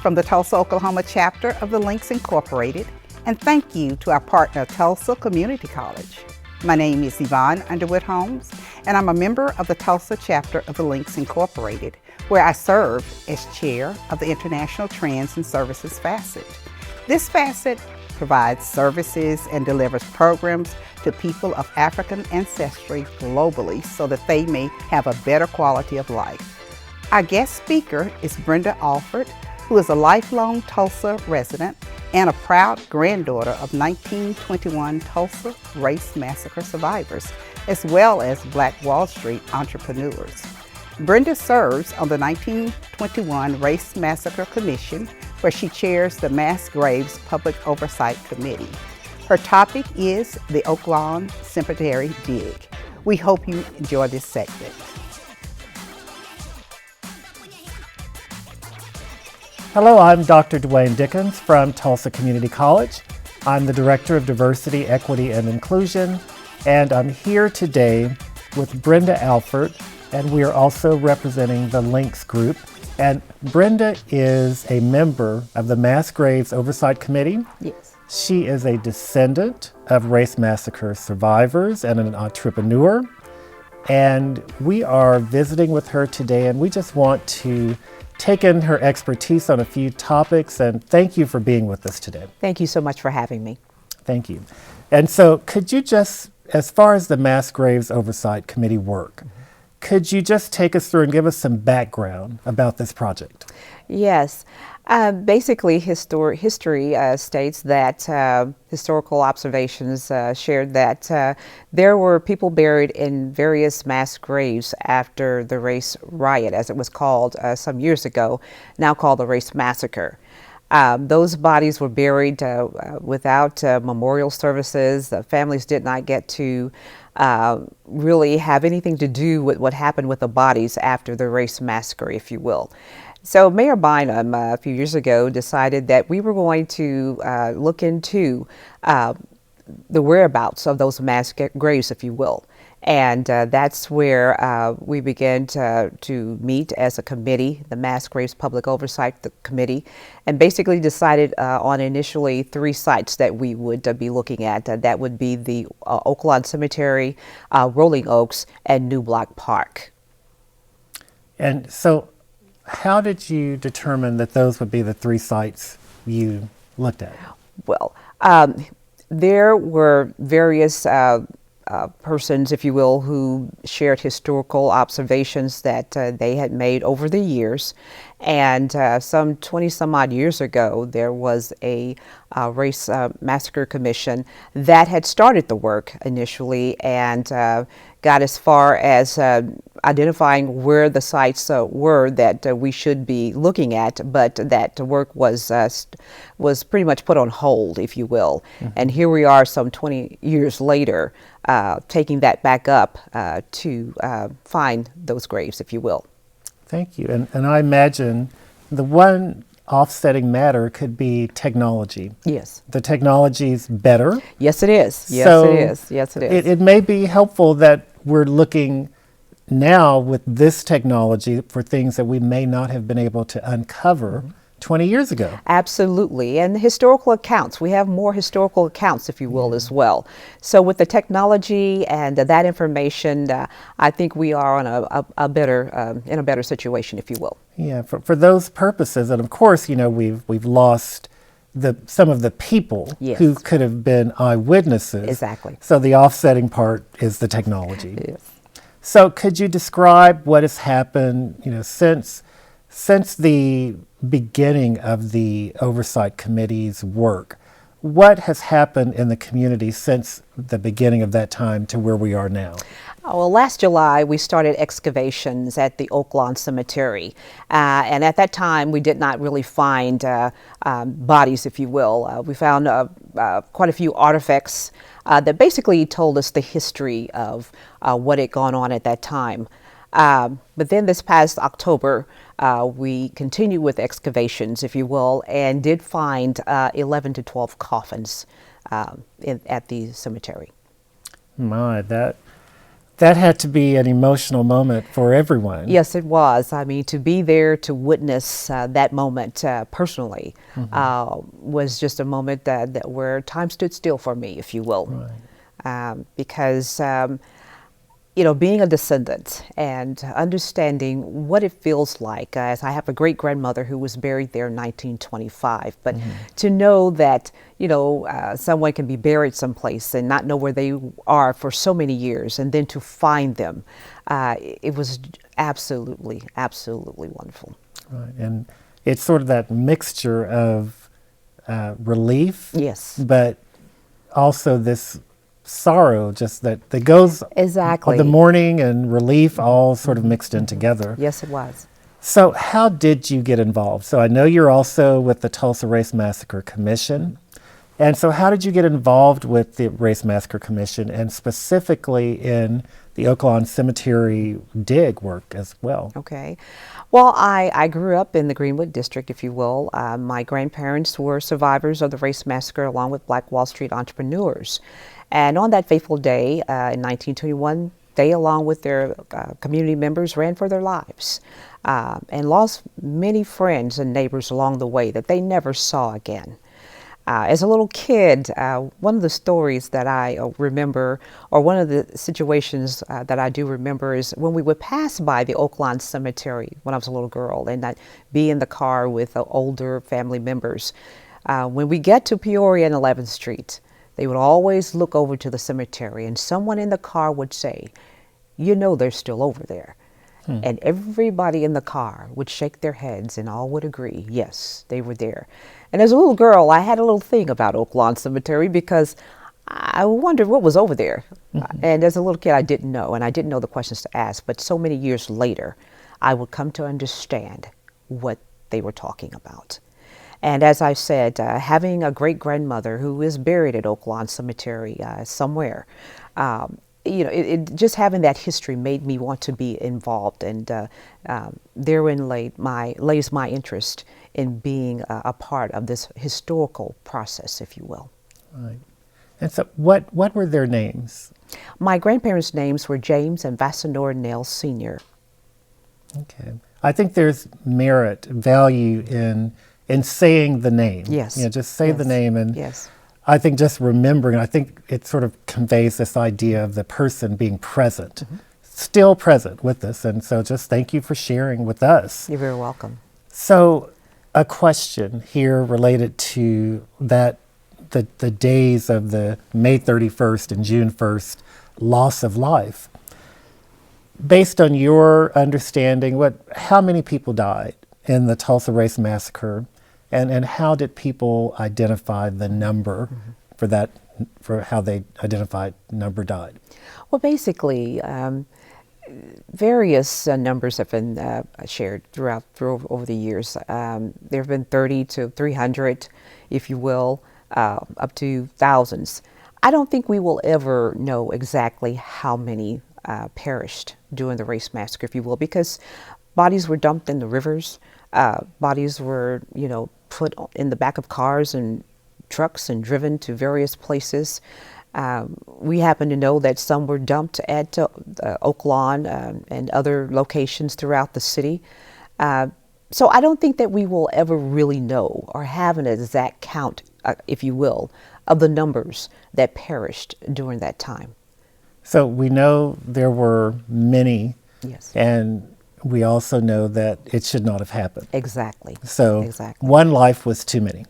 from the Tulsa, Oklahoma chapter of the Links Incorporated, and thank you to our partner, Tulsa Community College. My name is Yvonne Holmes, and I'm a member of the Tulsa chapter of the Links Incorporated, where I serve as chair of the International Trans and Services Facet. This Facet provides services and delivers programs to people of African ancestry globally so that they may have a better quality of life. Our guest speaker is Brenda Alford, who is a lifelong Tulsa resident and a proud granddaughter of 1921 Tulsa Race Massacre survivors, as well as Black Wall Street entrepreneurs. Brenda serves on the 1921 Race Massacre Commission, where she chairs the Mass Graves Public Oversight Committee. Her topic is the Oaklawn Cemetery dig. We hope you enjoy this segment. Hello, I'm Dr. Dewayne Dickens from Tulsa Community College. I'm the Director of Diversity, Equity, and Inclusion, and I'm here today with Brenda Alford, and we are also representing the Links Group. And Brenda is a member of the Mass Graves Oversight Committee. Yes. She is a descendant of Race Massacre survivors and an entrepreneur. And we are visiting with her today, and we just want to take in her expertise on a few topics, and thank you for being with us today. Thank you so much for having me. Thank you. And so could you just, as far as the Mass Graves Oversight Committee work, could you just take us through and give us some background about this project? Yes. Basically, history states that historical observations shared that there were people buried in various mass graves after the race riot, as it was called some years ago, now called the Race Massacre. Those bodies were buried without memorial services. The families did not get to really have anything to do with what happened with the bodies after the Race Massacre, if you will. So Mayor Bynum a few years ago decided that we were going to look into the whereabouts of those mass graves, if you will. And that's where we began to meet as a committee, the Mass Graves Public Oversight Committee, and basically decided on initially 3 sites that we would be looking at. That would be the Oaklawn Cemetery, Rolling Oaks, and New Block Park. And so how did you determine that those would be the 3 sites you looked at? Well, there were various persons, if you will, who shared historical observations that they had made over the years. And some 20 some odd years ago, there was a Race Massacre Commission that had started the work initially and got as far as identifying where the sites were that we should be looking at, but that the work was pretty much put on hold, if you will. Mm-hmm. And here we are some 20 years later, taking that back up to find those graves, if you will. Thank you. And I imagine the one offsetting matter could be technology. Yes. The technology's better. Yes, it is. Yes, so it is. Yes, it is. It may be helpful that we're looking now with this technology for things that we may not have been able to uncover 20 years ago. Absolutely. And historical accounts, we have more historical accounts, if you will, as well. So with the technology and that information, I think we are on a better situation, if you will. Yeah, for those purposes, and of course, you know, we've lost some of the people who could have been eyewitnesses. Exactly. So the offsetting part is the technology. Yes. So could you describe what has happened, you know, since the beginning of the Oversight Committee's work? What has happened in the community since the beginning of that time to where we are now? Well, last July, we started excavations at the Oaklawn Cemetery. And at that time, we did not really find bodies, if you will. We found quite a few artifacts that basically told us the history of what had gone on at that time. But then this past October, we continued with excavations, if you will, and did find 11 to 12 coffins at the cemetery. My, That had to be an emotional moment for everyone. Yes, it was. I mean, to be there to witness that moment personally was just a moment where time stood still for me, if you will. Right. Because you know, being a descendant and understanding what it feels like, as I have a great grandmother who was buried there in 1925, but to know that, you know, someone can be buried someplace and not know where they are for so many years, and then to find them, it was absolutely, absolutely wonderful. Right. And it's sort of that mixture of relief, Yes. but also this sorrow, just that goes Exactly. the mourning and relief all sort of mixed in together. Yes, it was. So how did you get involved? So I know you're also with the Tulsa Race Massacre Commission. And so how did you get involved with the Race Massacre Commission, and specifically in the Oaklawn Cemetery dig work as well? Okay. Well, I grew up in the Greenwood district, if you will. My grandparents were survivors of the Race Massacre along with Black Wall Street entrepreneurs. And on that fateful day in 1921, they, along with their community members, ran for their lives and lost many friends and neighbors along the way that they never saw again. As a little kid, one of the stories that I remember, or one of the situations that I do remember, is when we would pass by the Oaklawn Cemetery when I was a little girl, and I'd be in the car with older family members. When we get to Peoria and 11th Street, they would always look over to the cemetery, and someone in the car would say, "You know they're still over there." And everybody in the car would shake their heads and all would agree, yes, they were there. And as a little girl, I had a little thing about Oaklawn Cemetery because I wondered what was over there. And as a little kid, I didn't know, and I didn't know the questions to ask. But so many years later, I would come to understand what they were talking about. And as I said, having a great-grandmother who is buried at Oaklawn Cemetery somewhere, you know, just having that history made me want to be involved, and therein lays my interest in being a part of this historical process, if you will. Right. And so what were their names? My grandparents' names were James and Vassanor Nell Sr. Okay. I think there's merit, value in saying the name. Yes. You know, just say the name, and yes. I think just remembering, I think it sort of conveys this idea of the person being present, still present with us. And so just thank you for sharing with us. You're very welcome. So a question here related to that, the days of the May 31st and June 1st loss of life. Based on your understanding, how many people died in the Tulsa Race Massacre? And how did people identify the number for how they identified number died? Well, basically, various numbers have been shared over the years. There have been 30 to 300, if you will, up to thousands. I don't think we will ever know exactly how many perished during the Race Massacre, if you will, because bodies were dumped in the rivers. Bodies were, you know, put in the back of cars and trucks and driven to various places. We happen to know that some were dumped at Oaklawn and other locations throughout the city. So I don't think that we will ever really know or have an exact count, if you will, of the numbers that perished during that time. So we know there were many. Yes. And we also know that it should not have happened. Exactly. So exactly. One life was too many.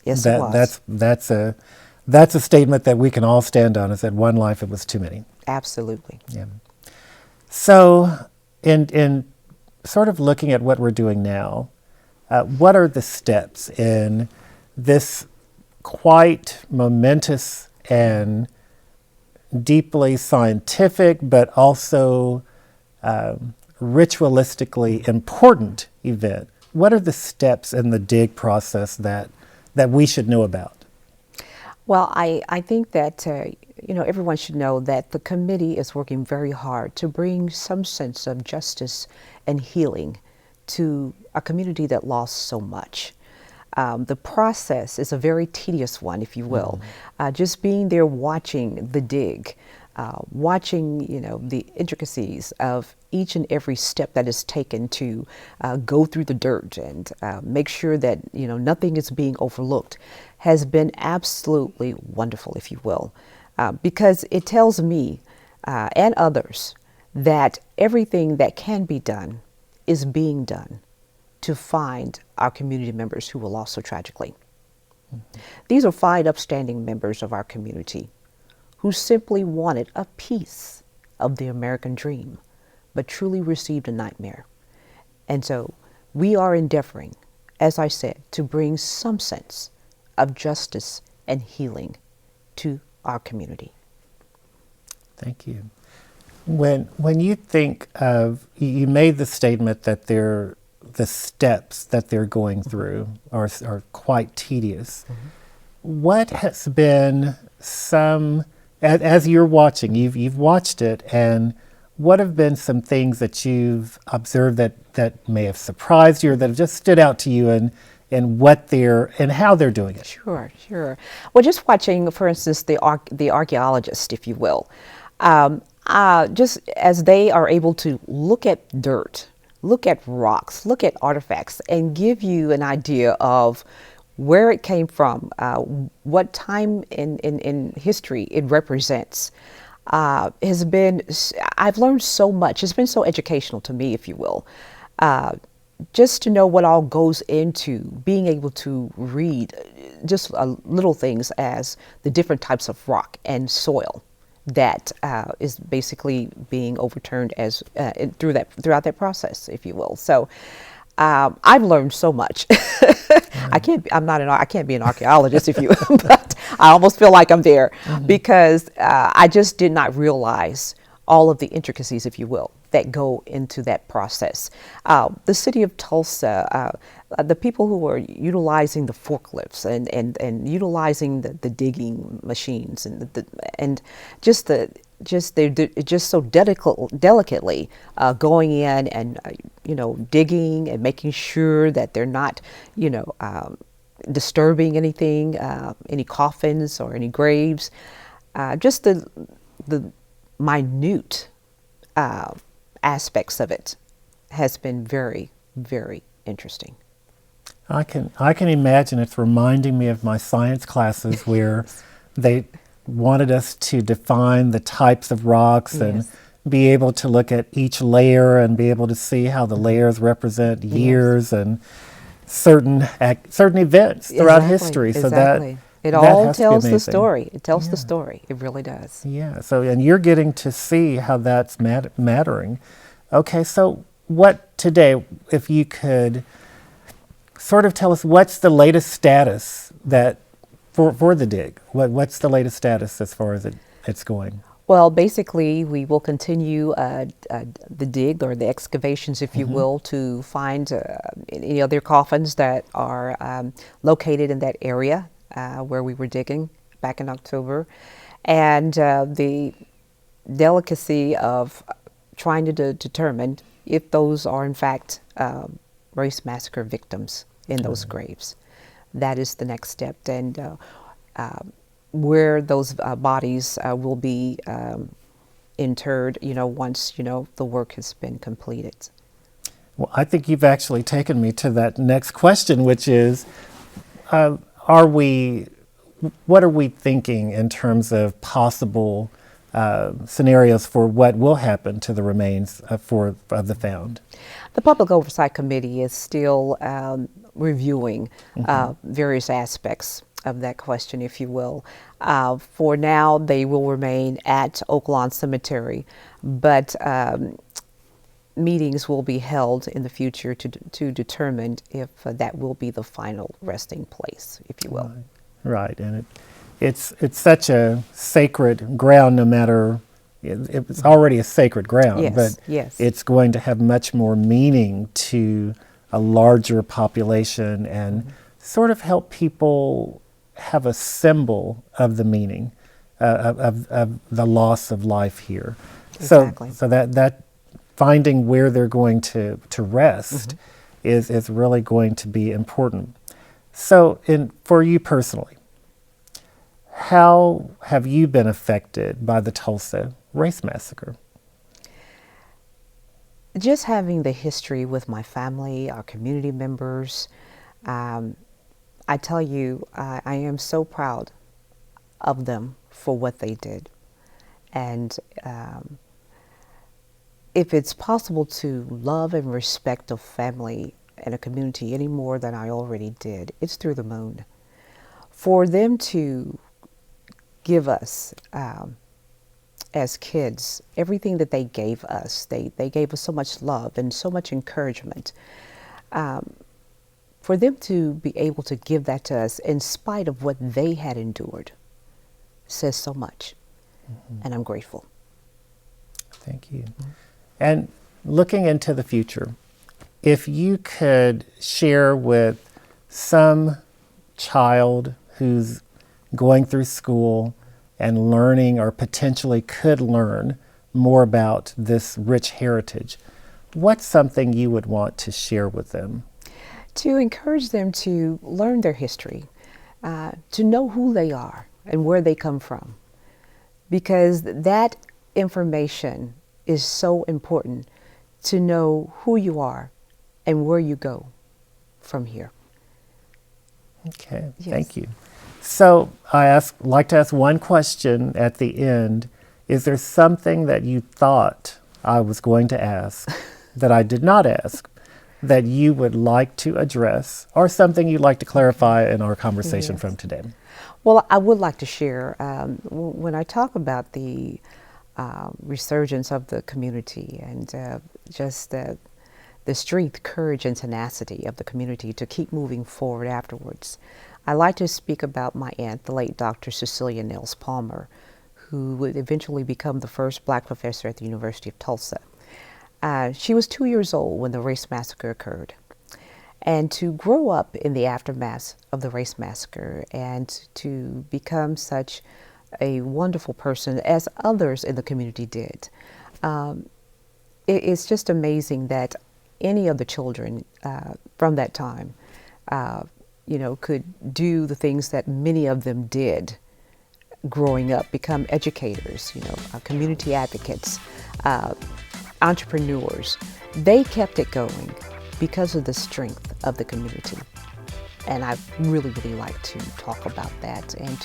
Yes, it was. That's a statement that we can all stand on, is that one life, it was too many. Absolutely. Yeah. So in sort of looking at what we're doing now, what are the steps in this quite momentous and deeply scientific, but also ritualistically important event? What are the steps in the dig process that we should know about? Well, I think that you know, everyone should know that the committee is working very hard to bring some sense of justice and healing to a community that lost so much. The process is a very tedious one, if you will. Just being there watching the dig, watching, the intricacies of each and every step that is taken to go through the dirt and make sure that, nothing is being overlooked has been absolutely wonderful, if you will, because it tells me and others that everything that can be done is being done to find our community members who were lost so tragically. Mm-hmm. These are fine, upstanding members of our community who simply wanted a piece of the American dream, but truly received a nightmare. And so we are endeavoring, as I said, to bring some sense of justice and healing to our community. Thank you. When you think of, you made the statement that the steps that they're going through are quite tedious. Mm-hmm. What has been some, as you're watching, you've watched it, and what have been some things that you've observed that may have surprised you or that have just stood out to you and what they're and how they're doing it? Sure. Well, just watching, for instance, the archaeologist, if you will, just as they are able to look at dirt, look at rocks, look at artifacts, and give you an idea of where it came from, what time in history it represents, has been, I've learned so much. It's been so educational to me, if you will, just to know what all goes into being able to read just little things as the different types of rock and soil that is basically being overturned as throughout that process, if you will. So I've learned so much. I can't be an archaeologist, if you, but I almost feel like I'm there because I just did not realize all of the intricacies, if you will, that go into that process. The city of Tulsa, the people who are utilizing the forklifts and utilizing the digging machines and they're just so delicately going in and digging and making sure that they're not disturbing anything, any coffins or any graves. Just the minute aspects of it has been very, very interesting. I can imagine it's reminding me of my science classes where they wanted us to define the types of rocks and be able to look at each layer and be able to see how the layers represent years and certain events throughout history. So that it all tells the story. It tells the story. It really does. Yeah. So, and you're getting to see how that's mattering. Okay. So what today, if you could sort of tell us what's the latest status that for the dig? What's the latest status as far as it's going? Well, basically, we will continue the dig or the excavations, if you will, to find any other coffins that are located in that area where we were digging back in October. And the delicacy of trying to determine if those are, in fact, race massacre victims in those graves. That is the next step. And where those bodies will be interred, once, the work has been completed. Well, I think you've actually taken me to that next question, which is, what are we thinking in terms of possible scenarios for what will happen to the remains of the found? The Public Oversight Committee is still reviewing various aspects of that question, if you will. For now, they will remain at Oaklawn Cemetery, but meetings will be held in the future to determine if that will be the final resting place, if you will. Right, and it's such a sacred ground, no matter, it's already a sacred ground, but it's going to have much more meaning to a larger population and sort of help people have a symbol of the meaning of the loss of life here. Exactly. So that finding where they're going to rest is really going to be important. So for you personally, how have you been affected by the Tulsa Race Massacre? Just having the history with my family, our community members, I tell you, I am so proud of them for what they did. And if it's possible to love and respect a family and a community any more than I already did, it's through the moon. For them to give us, as kids, everything that they gave us, they gave us so much love and so much encouragement. For them to be able to give that to us in spite of what they had endured says so much. Mm-hmm. And I'm grateful. Thank you. Mm-hmm. And looking into the future, if you could share with some child who's going through school and learning or potentially could learn more about this rich heritage, what's something you would want to share with them? To encourage them to learn their history, to know who they are and where they come from, because that information is so important to know who you are and where you go from here. Okay, yes. Thank you. So I like to ask one question at the end. Is there something that you thought I was going to ask that I did not ask that you would like to address, or something you'd like to clarify in our conversation yes. from today? Well, I would like to share, when I talk about the resurgence of the community and just the strength, courage, and tenacity of the community to keep moving forward afterwards, I like to speak about my aunt, the late Dr. Cecilia Nels Palmer, who would eventually become the first Black professor at the University of Tulsa. She was 2 years old when the Race Massacre occurred. And to grow up in the aftermath of the Race Massacre and to become such a wonderful person as others in the community did, it's just amazing that any of the children from that time, could do the things that many of them did growing up, become educators, community advocates, entrepreneurs. They kept it going because of the strength of the community. And I really, really like to talk about that and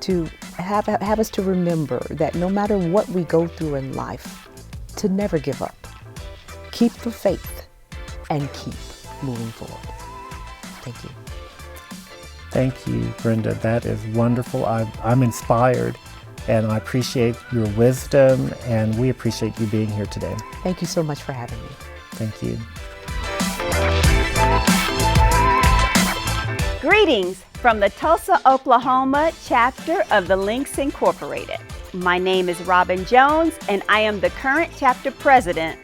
to have us to remember that no matter what we go through in life, to never give up. Keep the faith and keep moving forward. Thank you. Thank you, Brenda. That is wonderful. I'm inspired, and I appreciate your wisdom, and we appreciate you being here today. Thank you so much for having me. Thank you. Greetings from the Tulsa, Oklahoma chapter of the Links Incorporated. My name is Robin Jones, and I am the current chapter president.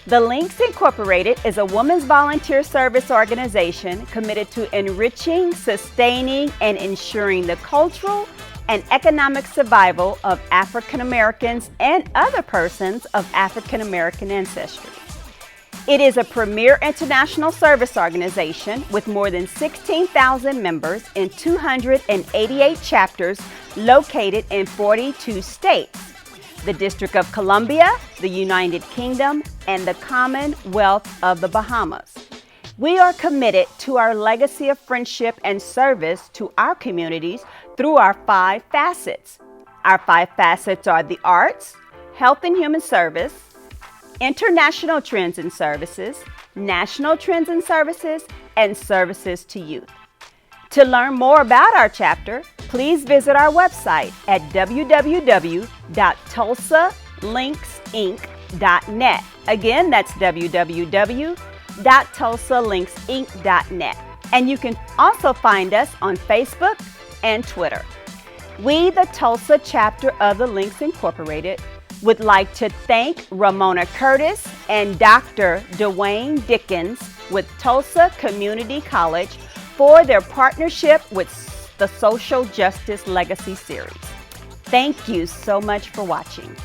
The Links Incorporated is a women's volunteer service organization committed to enriching, sustaining, and ensuring the cultural and economic survival of African Americans and other persons of African American ancestry. It is a premier international service organization with more than 16,000 members in 288 chapters located in 42 states, the District of Columbia, the United Kingdom, and the Commonwealth of the Bahamas. We are committed to our legacy of friendship and service to our communities through our 5 facets. Our 5 facets are the arts, health and human service, international trends and services, national trends and services, and services to youth. To learn more about our chapter, please visit our website at www.tulsalinksinc.net. Again, that's www.tulsalinksinc.net. And you can also find us on Facebook and Twitter. We, the Tulsa chapter of the Links Incorporated, would like to thank Ramona Curtis and Dr. Dewayne Dickens with Tulsa Community College for their partnership with the Social Justice Legacy Series. Thank you so much for watching.